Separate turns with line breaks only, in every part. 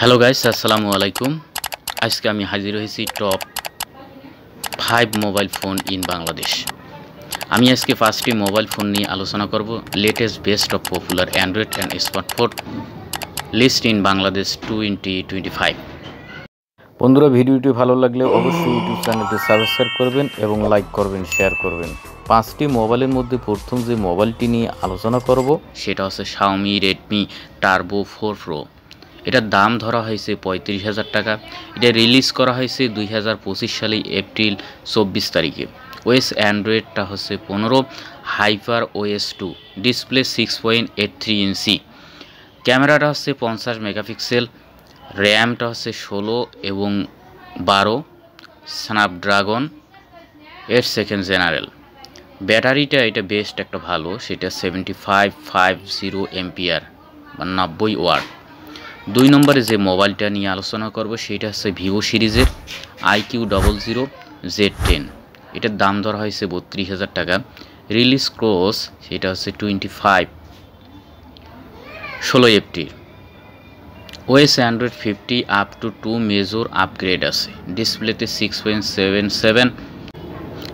Hello guys, আসসালামু আলাইকুম। আজকে আমি হাজির হয়েছি top 5 mobile phone in Bangladesh. আমি আজকে 5টি মোবাইল ফোন নিয়ে আলোচনা করব। Latest best of popular Android and smartphone list in Bangladesh 2025।
বন্ধুরা, ভিডিওটি ভালো লাগলে অবশ্যই ইউটিউব চ্যানেলটি সাবস্ক্রাইব করবেন এবং লাইক করবেন, শেয়ার করবেন। 5টি মোবাইলের মধ্যে প্রথম যে মোবাইলটি নিয়ে আলোচনা করব
সেটা হচ্ছে Xiaomi Redmi Turbo 4 Pro। এটার দাম ধরা হয়েছে 35,000 টাকা। এটা রিলিজ করা হয়েছে 2025 সালে এপ্রিল 24 তারিখে। ওএস অ্যান্ড্রয়েডটা হচ্ছে 15, হাইপার ওএস 2, ডিসপ্লে 6.83 ইঞ্চি। ক্যামেরাটা হচ্ছে 50 মেগাপিক্সেল, র্যামটা হচ্ছে 16 এবং 12, স্ন্যাপড্রাগন 8 সেকেন্ড জেনারেল। ব্যাটারিটা এটা বেস্ট একটা ভালো, সেটা 7550 এমপিআর বা 90 ওয়াট। 2 নম্বরে যে মোবাইলটা নিয়ে আলোচনা করব সেটা হচ্ছে ভিভো সিরিজের IQ00Z10। এটার দাম ধরা হয়েছে 32,000 টাকা। রিলিজ ক্রস সেটা হচ্ছে 16 April. OS Android 50 up to 2 major upgrade আছে। ডিসপ্লেতে 6.77।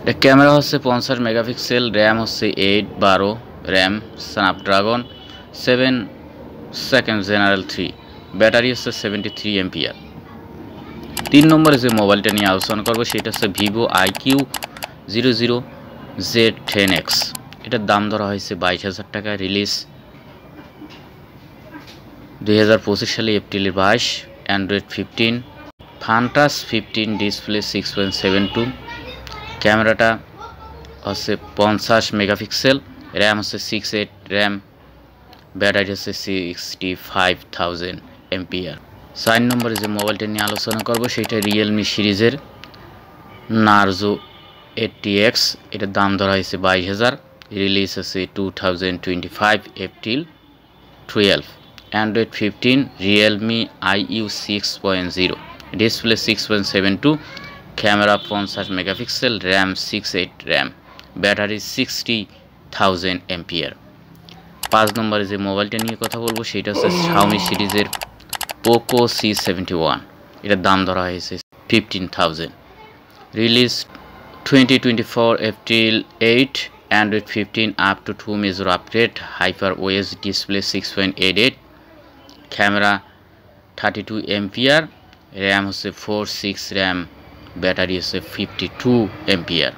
এটা ক্যামেরা হচ্ছে 50 মেগাপিক্সেল, র্যাম হচ্ছে 8/12 RAM, Snapdragon 7 second general 3, battery হচ্ছে 73 এমপিআর। 3 নম্বরে যে মোবাইলটা নিয়ে আলোচনা করবো সেটা হচ্ছে ভিভো IQ00Z10X। এটার দাম ধরা হয়েছে 22,000 টাকা। রিলিজ 2025 সালে এপ্রিলের 22। অ্যান্ড্রয়েড 15, ফানটাস 15, ডিসপ্লে 6.72, ক্যামেরাটা হচ্ছে 50 মেগাপিক্সেল, র্যাম হচ্ছে 68 র্যাম, ব্যাটারি হচ্ছে 65,000 এমপিআর। 4 নম্বরে যে মোবাইলটা নিয়ে আলোচনা করব সেটা রিয়েলমি সিরিজের নার্জো 80X। এটার দাম ধরা হয়েছে 22,000। রিলিজ হচ্ছে 2025 April 12। Android 15, Realme IU 6.0, display 6.72, camera 50 megapixel, RAM 68 RAM, battery 60,000 MPR. 5 নম্বরে যে মোবাইলটা নিয়ে কথা বলবো সেটা হচ্ছে Xiaomi সিরিজের পোকো C71। এটার দাম ধরা হয়েছে 15,000। Release 2024 April 8। Android 15 up to 2 major upgrade, hyper OS, display 6.88, camera 32 MPR, RAM হচ্ছে 46 র্যাম, ব্যাটারি হচ্ছে 52 এমপিআর।